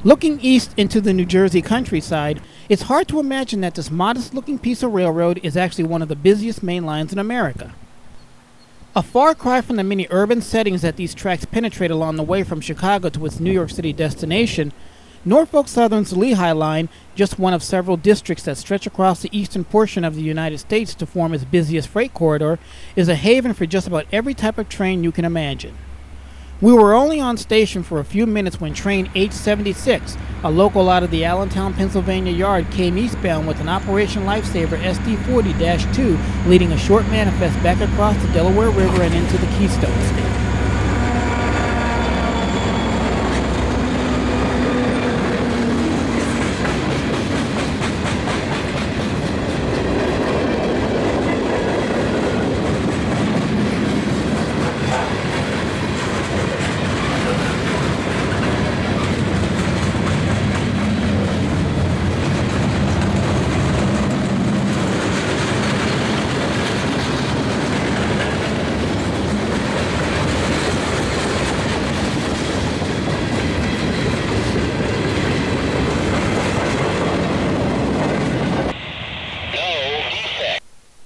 Looking east into the New Jersey countryside, it's hard to imagine that this modest-looking piece of railroad is actually one of the busiest main lines in America. A far cry from the many urban settings that these tracks penetrate along the way from Chicago to its New York City destination, Norfolk Southern's Lehigh Line, just one of several districts that stretch across the eastern portion of the United States to form its busiest freight corridor, is a haven for just about every type of train you can imagine. We were only on station for a few minutes when train H76, a local out of the Allentown, Pennsylvania yard, came eastbound with an Operation Lifesaver SD40-2 leading a short manifest back across the Delaware River and into the Keystone State.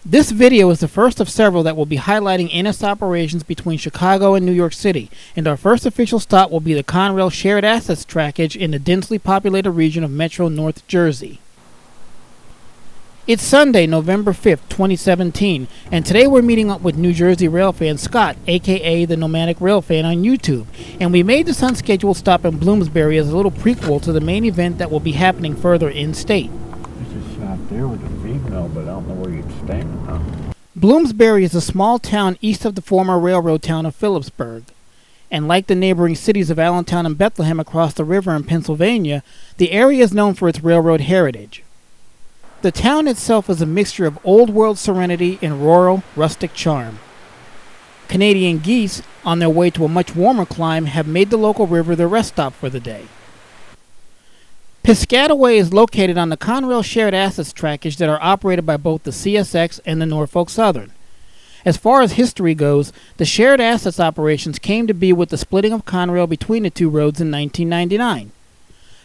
This video is the first of several that will be highlighting NS operations between Chicago and New York City, and our first official stop will be the Conrail Shared Assets trackage in the densely populated region of Metro North Jersey. It's Sunday, November 5th, 2017, and today we're meeting up with New Jersey railfan Scott, aka the Nomadic Railfan on YouTube, and we made this unscheduled stop in Bloomsbury as a little prequel to the main event that will be happening further in-state. There's a shop there with a feed mill, but I don't know where you'd stand, huh? Bloomsbury is a small town east of the former railroad town of Phillipsburg, and like the neighboring cities of Allentown and Bethlehem across the river in Pennsylvania, the area is known for its railroad heritage. The town itself is a mixture of old-world serenity and rural, rustic charm. Canadian geese, on their way to a much warmer climb, have made the local river their rest stop for the day. Piscataway is located on the Conrail Shared Assets trackage that are operated by both the CSX and the Norfolk Southern. As far as history goes, the Shared Assets operations came to be with the splitting of Conrail between the two roads in 1999.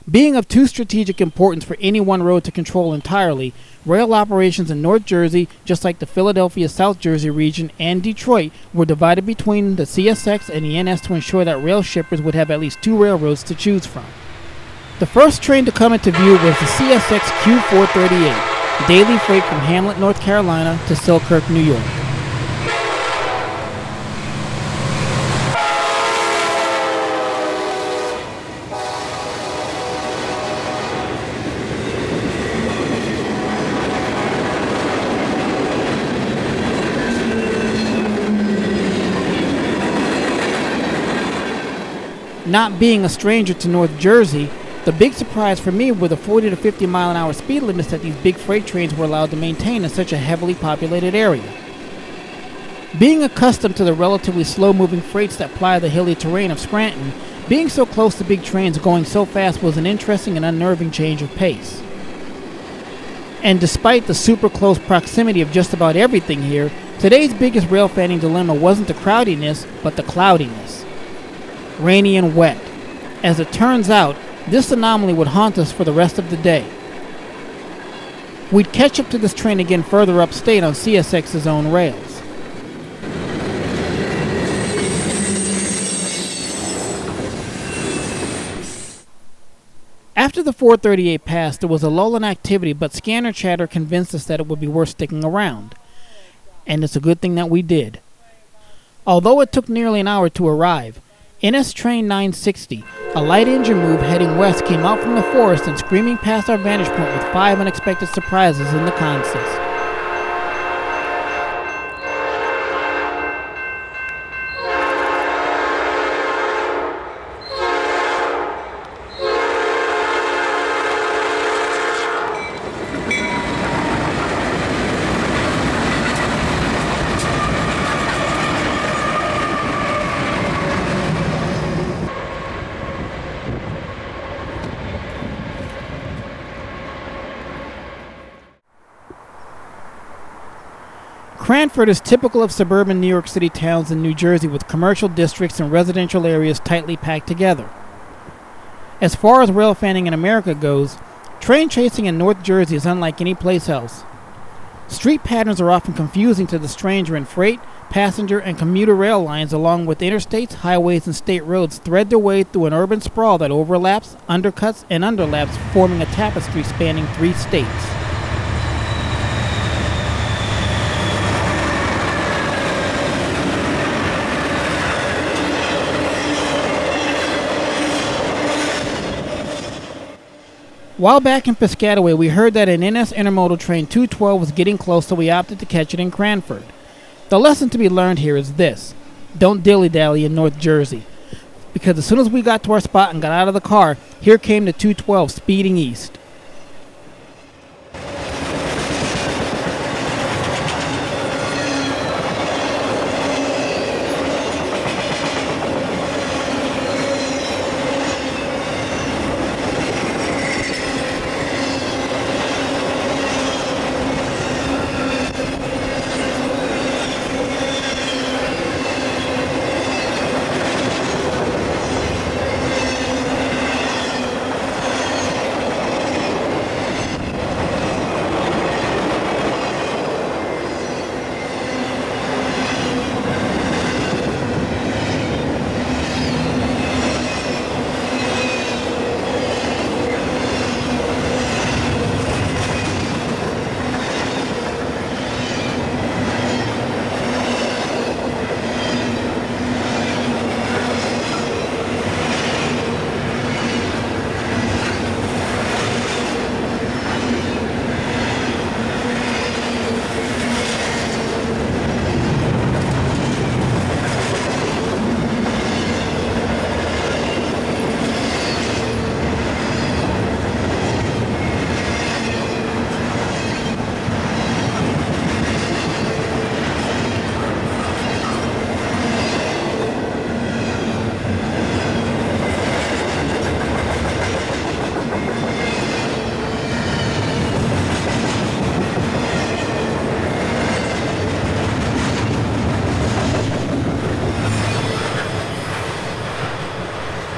Being of too strategic importance for any one road to control entirely, rail operations in North Jersey, just like the Philadelphia-South Jersey region and Detroit, were divided between the CSX and the NS to ensure that rail shippers would have at least two railroads to choose from. The first train to come into view was the CSX Q438, daily freight from Hamlet, North Carolina to Selkirk, New York. Not being a stranger to North Jersey, the big surprise for me were the 40 to 50 mile an hour speed limits that these big freight trains were allowed to maintain in such a heavily populated area. Being accustomed to the relatively slow-moving freights that ply the hilly terrain of Scranton, being so close to big trains going so fast was an interesting and unnerving change of pace. And despite the super close proximity of just about everything here, today's biggest rail fanning dilemma wasn't the crowdiness, but the cloudiness. Rainy and wet. As it turns out, this anomaly would haunt us for the rest of the day. We'd catch up to this train again further upstate on CSX's own rails. After the 438 passed, there was a lull in activity, but scanner chatter convinced us that it would be worth sticking around. And it's a good thing that we did. Although it took nearly an hour to arrive, NS Train 960, a light engine move heading west, came out from the forest and screaming past our vantage point with 5 unexpected surprises in the consist. Cranford is typical of suburban New York City towns in New Jersey with commercial districts and residential areas tightly packed together. As far as rail fanning in America goes, train chasing in North Jersey is unlike any place else. Street patterns are often confusing to the stranger, and freight, passenger, and commuter rail lines along with interstates, highways, and state roads thread their way through an urban sprawl that overlaps, undercuts, and underlaps, forming a tapestry spanning 3 states. While back in Piscataway, we heard that an NS Intermodal train 212 was getting close, so we opted to catch it in Cranford. The lesson to be learned here is this: don't dilly-dally in North Jersey. Because as soon as we got to our spot and got out of the car, here came the 212 speeding east.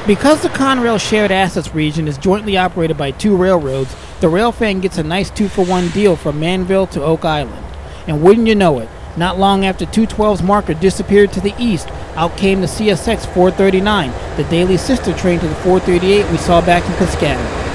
Because the Conrail Shared Assets region is jointly operated by 2 railroads, the Railfan gets a nice 2-for-1 deal from Manville to Oak Island. And wouldn't you know it, not long after 212's marker disappeared to the east, out came the CSX 439, the daily sister train to the 438 we saw back in Piscataway.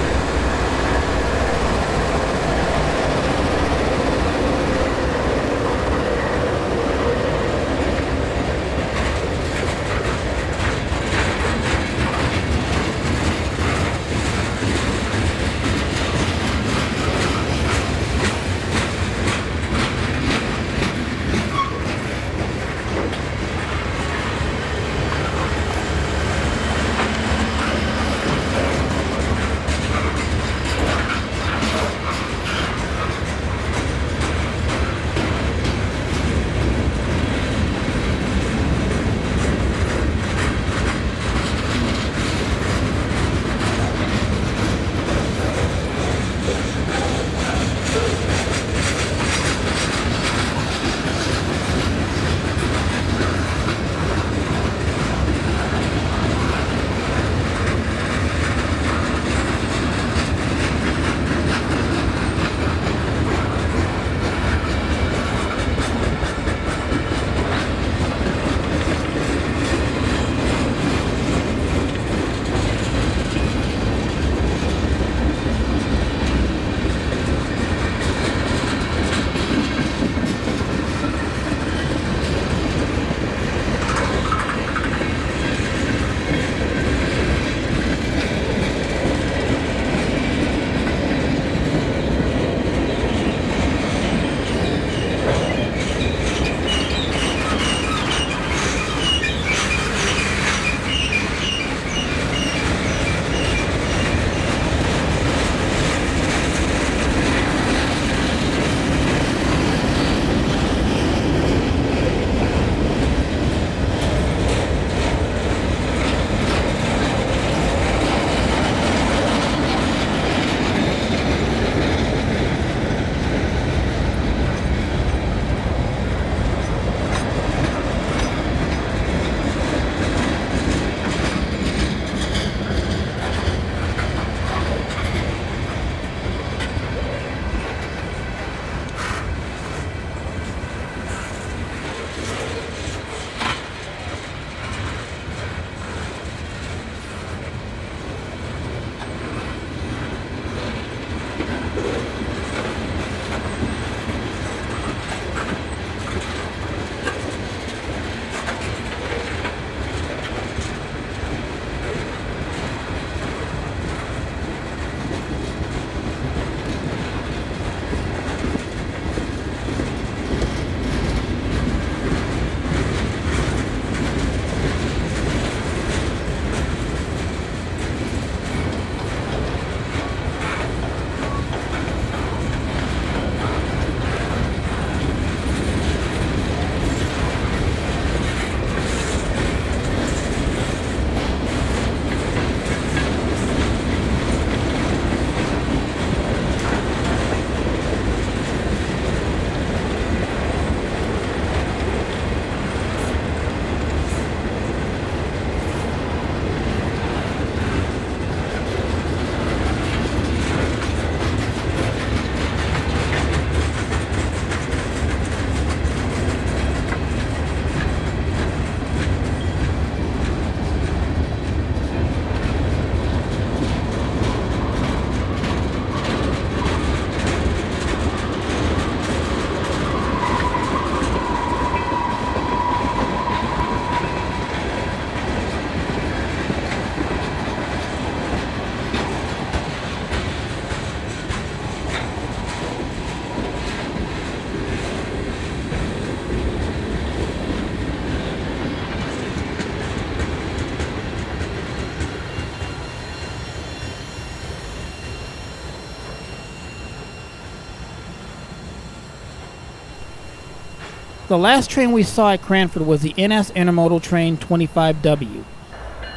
The last train we saw at Cranford was the NS Intermodal Train 25W.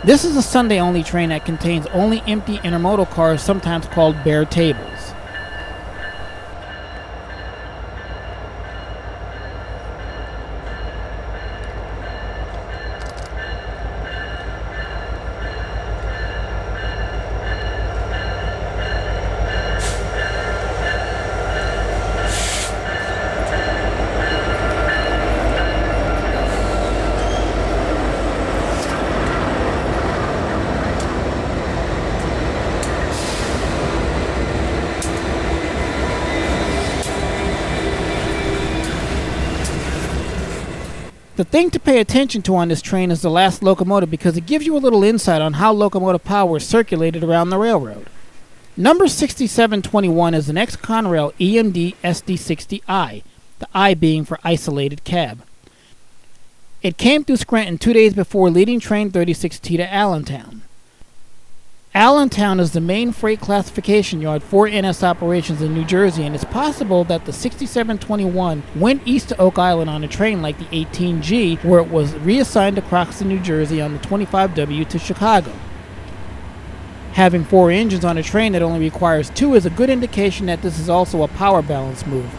This is a Sunday-only train that contains only empty intermodal cars, sometimes called bare tables. The thing to pay attention to on this train is the last locomotive because it gives you a little insight on how locomotive power is circulated around the railroad. Number 6721 is an ex-Conrail EMD SD60I, the I being for isolated cab. It came through Scranton 2 days before leading train 36T to Allentown. Allentown is the main freight classification yard for NS operations in New Jersey, and it's possible that the 6721 went east to Oak Island on a train like the 18G, where it was reassigned to Croxton, New Jersey on the 25W to Chicago. Having 4 engines on a train that only requires 2 is a good indication that this is also a power balance move.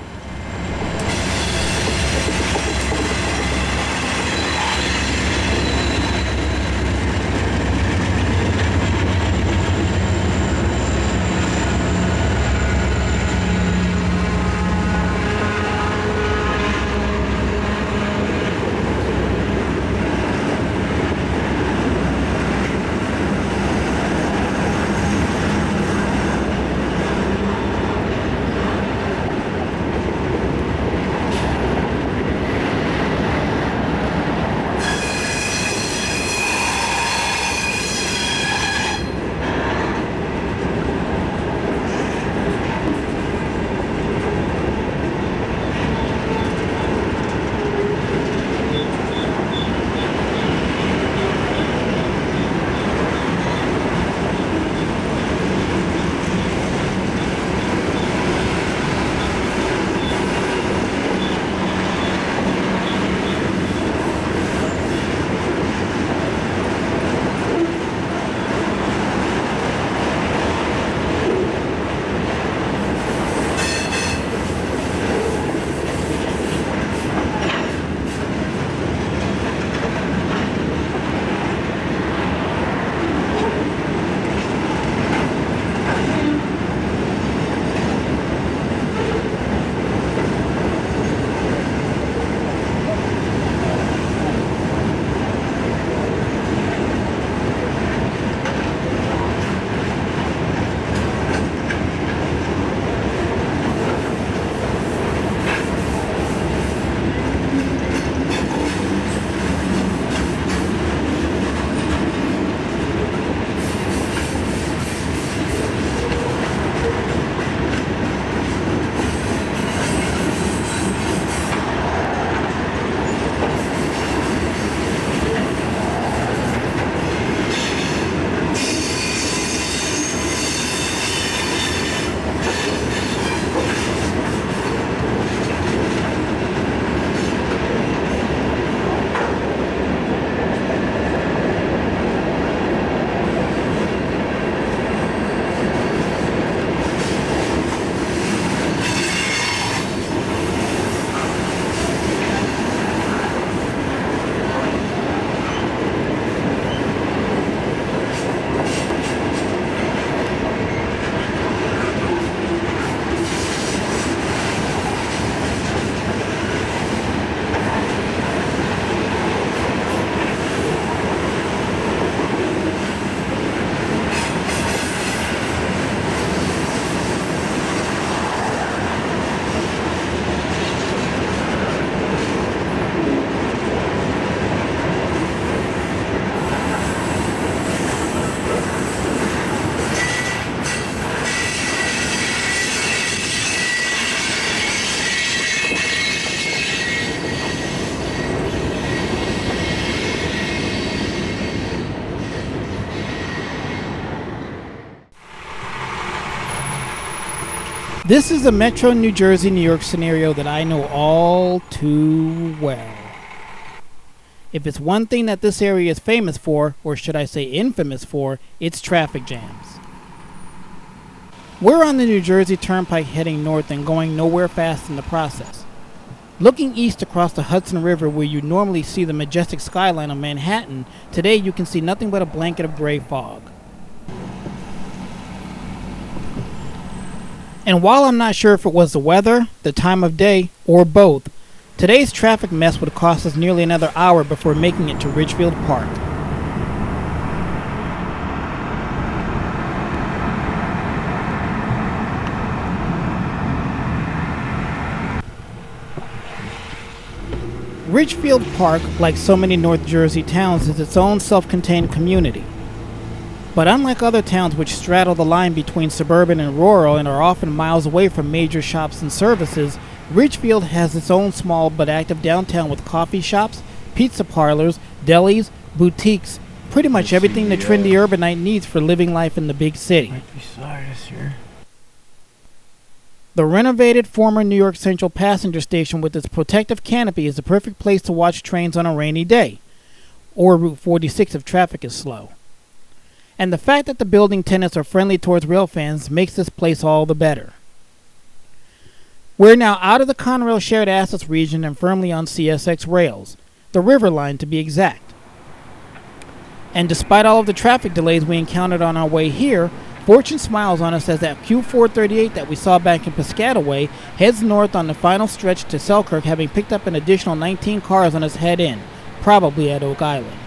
This is a Metro New Jersey, New York scenario that I know all too well. If it's one thing that this area is famous for, or should I say infamous for, it's traffic jams. We're on the New Jersey Turnpike heading north and going nowhere fast in the process. Looking east across the Hudson River where you normally see the majestic skyline of Manhattan, today you can see nothing but a blanket of gray fog. And while I'm not sure if it was the weather, the time of day, or both, today's traffic mess would cost us nearly another hour before making it to Ridgefield Park. Ridgefield Park, like so many North Jersey towns, is its own self-contained community. But unlike other towns which straddle the line between suburban and rural and are often miles away from major shops and services, Ridgefield has its own small but active downtown with coffee shops, pizza parlors, delis, boutiques, pretty much everything the trendy urbanite needs for living life in the big city. Right beside us here. The renovated former New York Central passenger station with its protective canopy is the perfect place to watch trains on a rainy day, or Route 46 if traffic is slow. And the fact that the building tenants are friendly towards rail fans makes this place all the better. We're now out of the Conrail shared assets region and firmly on CSX rails, the River Line to be exact. And despite all of the traffic delays we encountered on our way here, fortune smiles on us as that Q438 that we saw back in Piscataway heads north on the final stretch to Selkirk, having picked up an additional 19 cars on its head in, probably at Oak Island.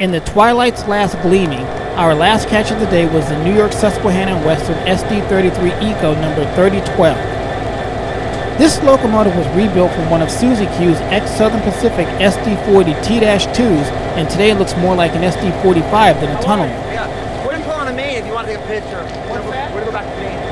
In the twilight's last gleaming, our last catch of the day was the New York Susquehanna and Western SD33 Eco number 3012. This locomotive was rebuilt from one of Suzy Q's ex-Southern Pacific SD40 T-2s, and today it looks more like an SD45 than a tunnel. Yeah, we're gonna pull on the main if you want to take a picture. We're gonna go back to the main.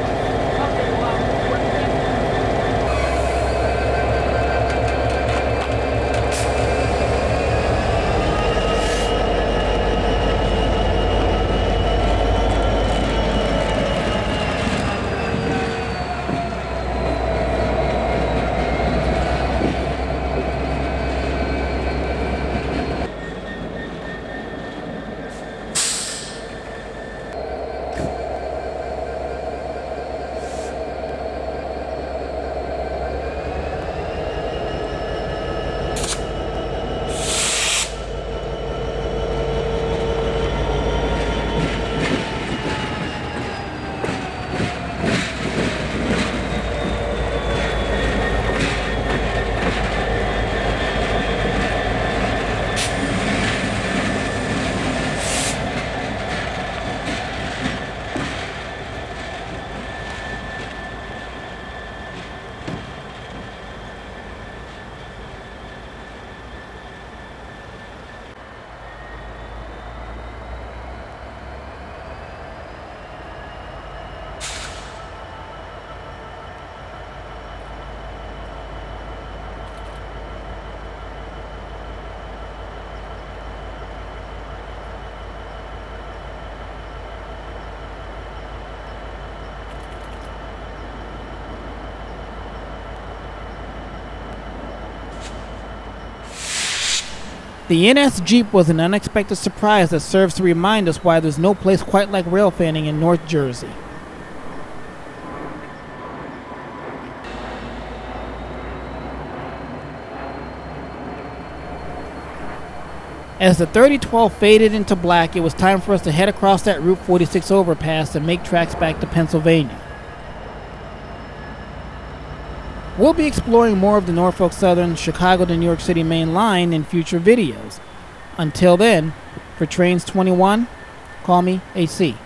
The NS Jeep was an unexpected surprise that serves to remind us why there's no place quite like railfanning in North Jersey. As the 3012 faded into black, it was time for us to head across that Route 46 overpass and make tracks back to Pennsylvania. We'll be exploring more of the Norfolk Southern, Chicago to New York City main line in future videos. Until then, for Trains 21, call me AC.